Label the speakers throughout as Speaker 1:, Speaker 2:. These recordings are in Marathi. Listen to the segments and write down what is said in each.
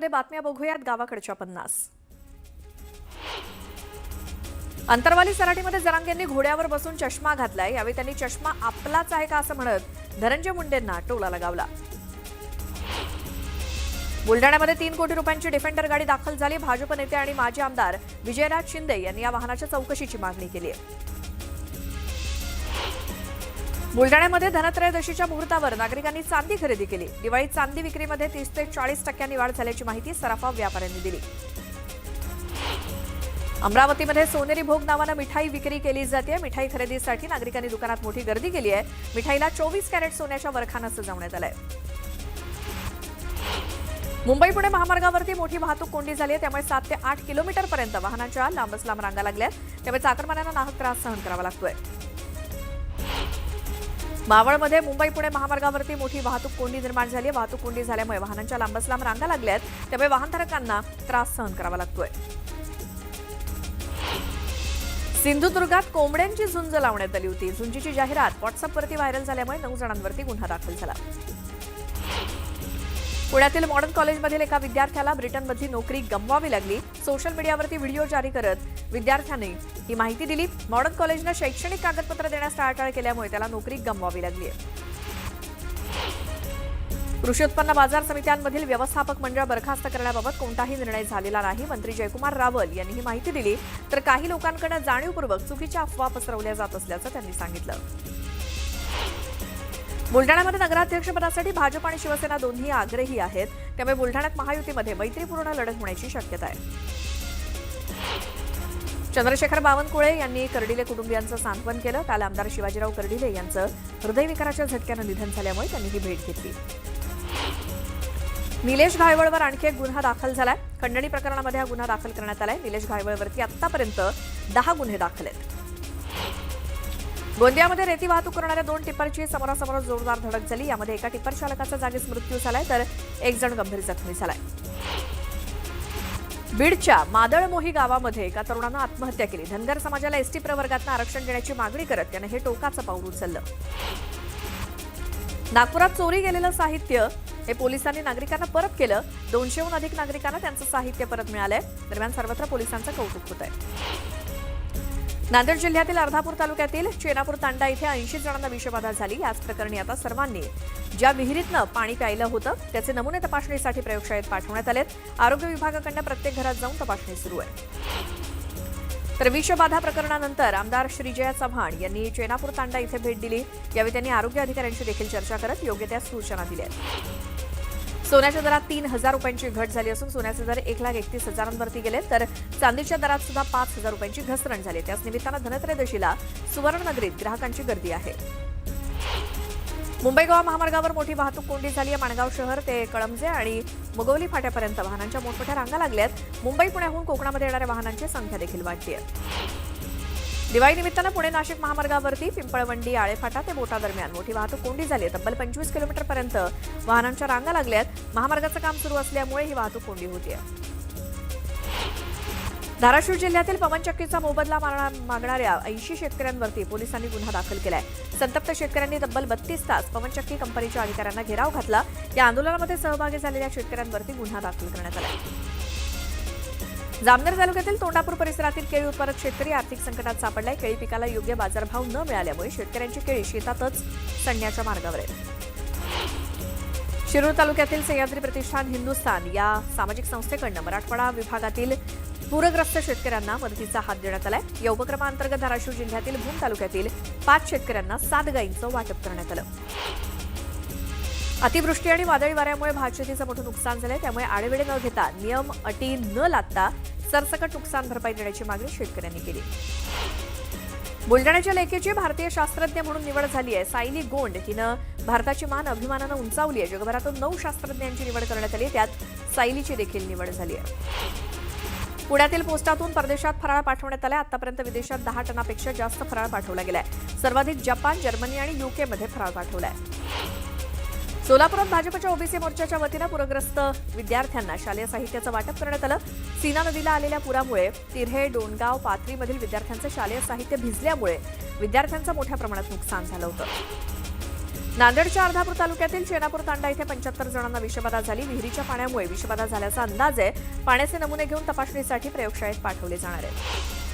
Speaker 1: बातम्या बघूयात गावाकडच्या 50. अंतरवाली सराटीमध्ये जरांगेंनी घोड्यावर बसून चष्मा घातलाय. यावेळी त्यांनी चष्मा आपलाच आहे का असं म्हणत धनंजय मुंडेंना टोला लगावला. बुलढाण्यामध्ये 3 कोटी रुपयांची डिफेंडर गाडी दाखल झाली. भाजप नेते आणि माजी आमदार विजयराज शिंदे यांनी या वाहनाच्या चौकशीची मागणी केली आहे. बुलढाण्यामध्ये धनत्रयोदशीच्या मुहूर्तावर नागरिकांनी चांदी खरेदी केली. दिवाळीत चांदी विक्रीमध्ये 30 ते 40% वाढ झाल्याची माहिती सराफा व्यापाऱ्यांनी दिली. अमरावतीमध्ये सोनेरी भोग नावानं मिठाई विक्री केली जाते. मिठाई खरेदीसाठी नागरिकांनी दुकानात मोठी गर्दी केली आहे. मिठाईला 24 कॅरेट सोन्याच्या वरखानं सजवण्यात आलंय. मुंबई पुणे महामार्गावरती मोठी वाहतूक कोंडी झाली आहे. त्यामुळे 7 ते 8 किलोमीटरपर्यंत वाहनांच्या लांबच लांब रांगा लागल्यात. त्यामुळे चाकरमान्यांना नाहक त्रास सहन करावा लागतोय. मावळमध्ये मुंबई पुणे महामार्गावरती मोठी वाहतूक कोंडी निर्माण झाली आहे. वाहतूक कोंडी झाल्यामुळे वाहनांच्या लांबच लांब रांगा लागल्यात. त्यामुळे वाहनधारकांना त्रास सहन करावा लागतोय. सिंधुदुर्गात कोंबड्यांची झुंज लावण्यात आली होती. झुंजीची जाहिरात व्हॉट्सअपवरती व्हायरल झाल्यामुळे 9 जणांवरती गुन्हा दाखल झाला. पुण्यातील मॉडर्न कॉलेजमधील एका विद्यार्थ्याला ब्रिटनमधली नोकरी गमवावी लागली. सोशल मीडियावरती व्हिडिओ जारी करत विद्यार्थ्याने ही माहिती दिली. मॉडर्न कॉलेजनं शैक्षणिक कागदपत्र देण्यास टाळाटाळ केल्यामुळे त्याला नोकरी गमवावी लागली आहे. कृषी उत्पन्न बाजार समित्यांमधील व्यवस्थापक मंडळ बरखास्त करण्याबाबत कोणताही निर्णय झालेला नाही. मंत्री जयकुमार रावल यांनी ही माहिती दिली. तर काही लोकांकडे जाणीवपूर्वक चुकीच्या अफवा पसरवल्या जात असल्याचं त्यांनी सांगितलं. बुलढाण्यामध्ये नगराध्यक्षपदासाठी भाजप आणि शिवसेना दोन्ही आग्रही आहेत. त्यामुळे बुलढाण्यात महायुतीमध्ये मैत्रीपूर्ण लढत होण्याची शक्यता आहे. चंद्रशेखर बावनकुळे यांनी कर्डिले कुटुंबियांचं सांत्वन केलं. काल आमदार शिवाजीराव कर्डिले यांचं हृदयविकाराच्या झटक्यानं निधन झाल्यामुळे त्यांनी ही भेट घेतली. निलेश घायवळवर आणखी एक गुन्हा दाखल झालाय. खंडणी प्रकरणामध्ये हा गुन्हा दाखल करण्यात आलाय. निलेश घायवळवरती आतापर्यंत 10 गुन्हे दाखल आहेत. गोंदियामध्ये रेती वाहतूक करणाऱ्या 2 टिप्परची समोरासमोर जोरदार धडक झाली. यामध्ये एका टिप्पर चालकाचा जागीच मृत्यू झालाय तर एक जण गंभीर जखमी झालाय. बीडच्या मादळमोही गावामध्ये एका तरुणानं आत्महत्या केली. धनगर समाजाला एसटी प्रवर्गातनं आरक्षण देण्याची मागणी करत त्याने हे टोकाचं पाऊल उचललं. नागपुरात चोरी गेलेलं साहित्य हे पोलिसांनी नागरिकांना परत केलं. 200हून अधिक नागरिकांना त्यांचं साहित्य परत मिळालंय. दरम्यान सर्वत्र पोलिसांचं कौतुक होत आहे. नांदेड जिल्ह्यातील अर्धापूर तालुक्यातील चेनापूर तांडा इथे 80 जणांना विषबाधा झाली. याच प्रकरणी आता सर्वांनी ज्या विहिरीतनं पाणी प्यायलं होतं त्याचे नमुने तपासणीसाठी प्रयोगशाळेत पाठवण्यात आलेत. आरोग्य विभागाकडून प्रत्येक घरात जाऊन तपासणी सुरू आहे. तर विषबाधा प्रकरणानंतर आमदार श्रीजया चव्हाण यांनी चेनापूर तांडा इथे भेट दिली. यावेळी त्यांनी आरोग्य अधिकाऱ्यांशी देखील चर्चा करत योग्य त्या सूचना दिल्या. सोन्याच्या दरात 3,000 रुपयांची घट झाली असून सोन्याचे दर 1,31,000वरती गेले. तर चांदीच्या दरात सुद्धा 5,000 रुपयांची घसरण झाली. त्याच निमित्तानं धनत्रयोदशीला सुवर्णनगरीत ग्राहकांची गर्दी आहे. मुंबई गोवा महामार्गावर मोठी वाहतूक कोंडी झाली आहे. माणगाव शहर ते कळमजे आणि मुगवली फाट्यापर्यंत वाहनांच्या मोठमोठ्या रांगा लागल्यात. मुंबई पुण्याहून कोकणामध्ये येणाऱ्या वाहनांची संख्या देखील वाढली आहे. दिवाळी निमित्तानं पुणे नाशिक महामार्गावरती पिंपळवंडी आळेफाटा ते बोटा दरम्यान मोठी वाहतूक कोंडी झाली आहे. तब्बल 25 किलोमीटरपर्यंत वाहनांच्या रांगा लागल्यात. महामार्गाचं काम सुरू असल्यामुळे ही वाहतूक कोंडी होतीये. धाराशिव जिल्ह्यातील पवनचक्कीचा मोबदला मागणाऱ्या 80 शेतकऱ्यांवरती पोलिसांनी गुन्हा दाखल केलाय. संतप्त शेतकऱ्यांनी तब्बल 32 तास पवनचक्की कंपनीच्या अधिकाऱ्यांना घेराव घातला. या आंदोलनामध्ये सहभागी झालेल्या शेतकऱ्यांवरती गुन्हा दाखल करण्यात आला. जामनेर तालुक्यातील तोंडापूर परिसरातील केळी उत्पादक शेतकरी आर्थिक संकटात सापडलाय. केळी पिकाला योग्य बाजारभाव न मिळाल्यामुळे शेतकऱ्यांची केळी शेतातच सडण्याच्या मार्गावर आहे. शिरूर तालुक्यातील सह्याद्री प्रतिष्ठान हिंदुस्थान या सामाजिक संस्थेकडून मराठवाडा विभागातील पूरग्रस्त शेतकऱ्यांना मदतीचा हात देण्यात आलाय. या उपक्रमांतर्गत धाराशिव जिल्ह्यातील भूम तालुक्यातील 5 शेतकऱ्यांना 7 गायींचं वाटप करण्यात आलं. अतिवृष्टी आणि वादळी वाऱ्यामुळे भातशेतीचं मोठं नुकसान झालंय. त्यामुळे आडेवेडे न घेता नियम अटी न लादता सरसकट नुकसान भरपाई देण्याची मागणी शेतकऱ्यांनी केली. बुलढाण्याच्या लेकीची भारतीय शास्त्रज्ञ म्हणून निवड झाली आहे. सायली गोंड हिनं भारताची मान अभिमानानं उंचावली आहे. जगभरातून 9 शास्त्रज्ञांची निवड करण्यात आली. त्यात सायलीची देखील निवड झाली आहे. पुण्यातील पोस्टातून परदेशात फराळ पाठवण्यात आला. आतापर्यंत विदेशात 10 टनापेक्षा जास्त फराळ पाठवला गेलाय. सर्वाधिक जपान, जर्मनी आणि यूकेमध्ये फराळ पाठवलाय. सोलापुरात भाजपच्या ओबीसी मोर्चाच्या वतीनं पूरग्रस्त विद्यार्थ्यांना शालेय साहित्याचं वाटप करण्यात आलं. सीना नदीला आलेल्या पुरामुळे तिऱ्हे, डोणगाव, पाथरीमधील विद्यार्थ्यांचं शालेय साहित्य भिजल्यामुळे विद्यार्थ्यांचं मोठ्या प्रमाणात नुकसान झालं होतं. नांदेडच्या अर्धापूर तालुक्यातील शेणापूर तांडा इथे 75 जणांना विषबाधा झाली. विहिरीच्या पाण्यामुळे विषबाधा झाल्याचा अंदाज आहे. पाण्याचे नमुने घेऊन तपासणीसाठी प्रयोगशाळेत पाठवले जाणार आहे.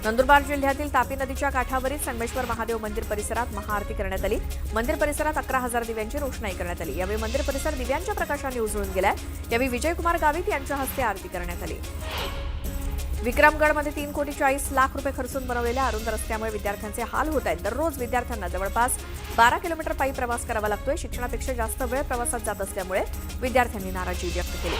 Speaker 1: नंदुरबार जिल्ह्यातील तापी नदीच्या काठावरील संगमेश्वर महादेव मंदिर परिसरात महाआरती करण्यात आली. मंदिर परिसरात 11,000 दिव्यांची रोषणाई करण्यात आली. यावेळी मंदिर परिसर दिव्यांच्या प्रकाशाने उजळून गेलाय. यावेळी विजयकुमार गावित यांच्या हस्ते आरती करण्यात आली. विक्रमगडमध्ये 3,40,00,000 रुपये खर्चून बनवलेल्या अरुंद रस्त्यामुळे विद्यार्थ्यांचे हाल होत आहेत. दररोज विद्यार्थ्यांना जवळपास 12 किलोमीटर पायी प्रवास करावा लागतोय. शिक्षणापेक्षा जास्त वेळ प्रवासात जात असल्यामुळे विद्यार्थ्यांनी नाराजी व्यक्त केली.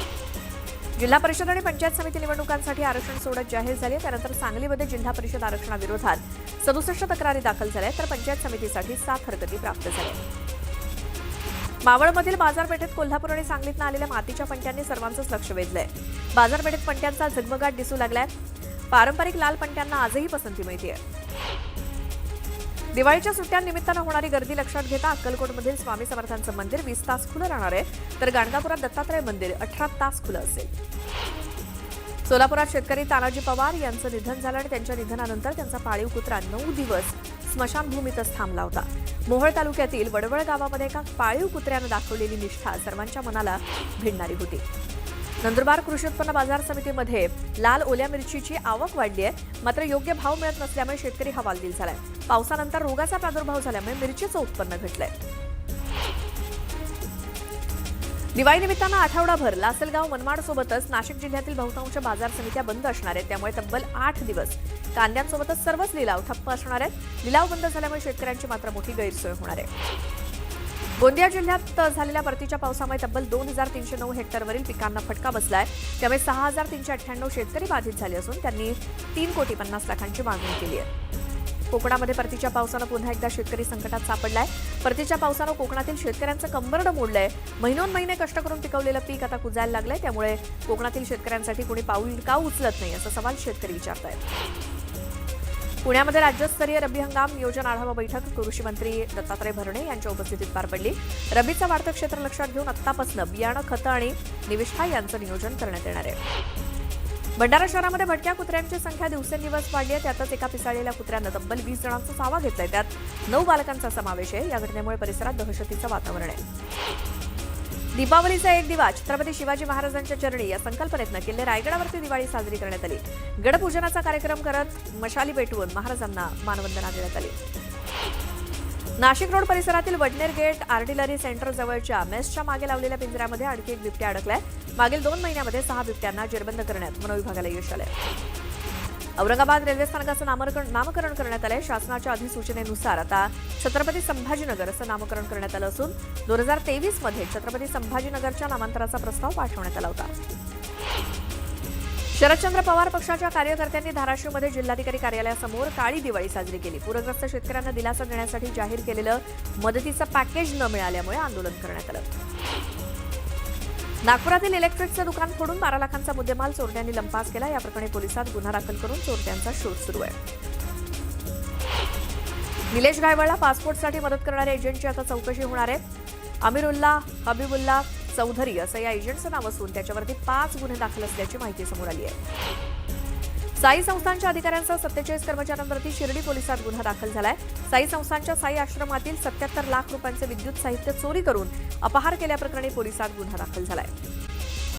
Speaker 1: जिल्हा परिषद आणि पंचायत समिती निवडणुकांसाठी आरक्षण सोडत जाहीर झाली. त्यानंतर सांगलीमध्ये जिल्हा परिषद आरक्षणाविरोधात 67 तक्रारी दाखल झाल्या, तर पंचायत समितीसाठी 7 हरकती प्राप्त झाल्या. मावळमधील बाजारपेठेत कोल्हापूर आणि सांगलीतून आलेल्या मातीच्या पणत्यांनी सर्वांचंच लक्ष वेधलंय. बाजारपेठेत पणत्यांचा झगमगाट दिसू लागलाय. पारंपरिक लाल पणत्यांना आजही पसंती मिळतेय. दिवाळीच्या सुट्ट्यांनिमित्तानं होणारी गर्दी लक्षात घेता अक्कलकोटमधील स्वामी समर्थांचं मंदिर 20 तास खुलं राहणार आहे, तर गाणगापुरात दत्तात्रय मंदिर 18 तास खुलं असेल. सोलापुरात शेतकरी तानाजी पवार यांचं निधन झालं आणि त्यांच्या निधनानंतर त्यांचा पाळीव कुत्रा 9 दिवस स्मशानभूमीतच थांबला होता. मोहोळ तालुक्यातील वडवळ गावामध्ये एका पाळीव कुत्र्यानं दाखवलेली निष्ठा सर्वांच्या मनाला भिडणारी होती. नंदुरबार कृषी उत्पन्न बाजार समितीमध्ये लाल ओल्या मिरचीची आवक वाढली आहे, मात्र योग्य भाव मिळत नसल्यामुळे शेतकरी हवालदिल झालाय. पावसानंतर रोगाचा प्रादुर्भाव झाल्यामुळे मिरचीचं उत्पन्न घटलंय. दिवाळीनिमित्तानं आठवडाभर लासलगाव मनमाड सोबतच नाशिक जिल्ह्यातील बहुतांश बाजार समित्या बंद असणार आहेत. त्यामुळे तब्बल 8 दिवस कांद्यांसोबतच सर्वच लिलाव ठप्प असणार आहेत. लिलाव बंद झाल्यामुळे शेतकऱ्यांची मात्र मोठी गैरसोय होणार आहे. गोंदिया जिल्ह्यात झालेल्या परतीच्या पावसामुळे तब्बल 2,309 हेक्टरवरील पिकांना फटका बसलाय. त्यामुळे 6,398 शेतकरी बाधित झाले असून त्यांनी 3,50,00,000ची मागणी केली आहे. कोकणामध्ये परतीच्या पावसानं पुन्हा एकदा शेतकरी संकटात सापडलाय. परतीच्या पावसानं कोकणातील शेतकऱ्यांचं कंबरडं मोडलंय. महिने कष्ट करून पिकवलेलं पीक आता कुजायला लागलंय. त्यामुळे कोकणातील शेतकऱ्यांसाठी कोणी पाऊल का उचलत नाही असा सवाल शेतकरी विचारतायत. पुण्यामध्ये राज्यस्तरीय रब्बी हंगाम नियोजन आढावा बैठक कृषी मंत्री दत्तात्रय भरणे यांच्या उपस्थितीत पार पडली. रब्बीचं वाढतं क्षेत्र लक्षात घेऊन आत्तापासून बियाणं, खतं आणि निविष्ठा यांचं नियोजन करण्यात येणार आहे. भंडारा शहरामध्ये भटक्या कुत्र्यांची संख्या दिवसेंदिवस वाढली आहे. त्यातच एका पिसाळलेल्या कुत्र्यानं तब्बल 20 जणांचा चावा घेतलाय. त्यात 9 बालकांचा समावेश आहे. या घटनेमुळे परिसरात दहशतीचं वातावरण आहे. दीपावलीचा एक दिवा छत्रपती शिवाजी महाराजांच्या चरणी या संकल्पनेतनं किल्ले रायगडावरती दिवाळी साजरी करण्यात आली. गडपूजनाचा कार्यक्रम करत मशाली पेटवून महाराजांना मानवंदना देण्यात आली. नाशिक रोड परिसरातील वडनेर गेट आर्टिलरी सेंटर जवळच्या मेसच्या मागे लावलेल्या पिंजऱ्यामध्ये आणखी एक बिबट्या अडकलाय. मागील 2 महिन्यामध्ये 6 बिबट्यांना जेरबंद करण्यात वनविभागाला यश आलंय. औरंगाबाद रेल्वे स्थानकाचं नामकरण करण्यात आलंय. शासनाच्या अधिसूचनेनुसार आता छत्रपती संभाजीनगर असं नामकरण करण्यात आलं असून 2023 मध्ये छत्रपती संभाजीनगरच्या नामांतराचा प्रस्ताव पाठवण्यात आला होता. शरदचंद्र पवार पक्षाच्या कार्यकर्त्यांनी धाराशिवमध्ये जिल्हाधिकारी कार्यालयासमोर काळी दिवाळी साजरी केली. पूरग्रस्त शेतकऱ्यांना दिलासा देण्यासाठी जाहीर केलेलं मदतीचं पॅकेज न मिळाल्यामुळे आंदोलन करण्यात आलं. नागपुरातील इलेक्ट्रिकचं दुकान फोडून 12 लाखांचा मुद्देमाल चोरट्यांनी लंपास केला. या प्रकरणी पोलिसात गुन्हा दाखल करून चोरट्यांचा शोध सुरू आहे. निलेश गायवळला पासपोर्टसाठी मदत करणाऱ्या एजंटची आता चौकशी होणार आहे. अमीरुल्ला हबीबुल्ला चौधरी असं या एजंटचं नाव असून त्याच्यावरती 5 गुन्हे दाखल असल्याची माहिती समोर आली आहे. साई संस्थांच्या अधिकाऱ्यांसह 47 कर्मचाऱ्यांवरती शिर्डी पोलिसात गुन्हा दाखल झालाय. साई संस्थांच्या साई आश्रमातील 77 लाख रुपयांचे विद्युत साहित्य चोरी करून अपहार केल्याप्रकरणी पोलिसात गुन्हा दाखल झालाय.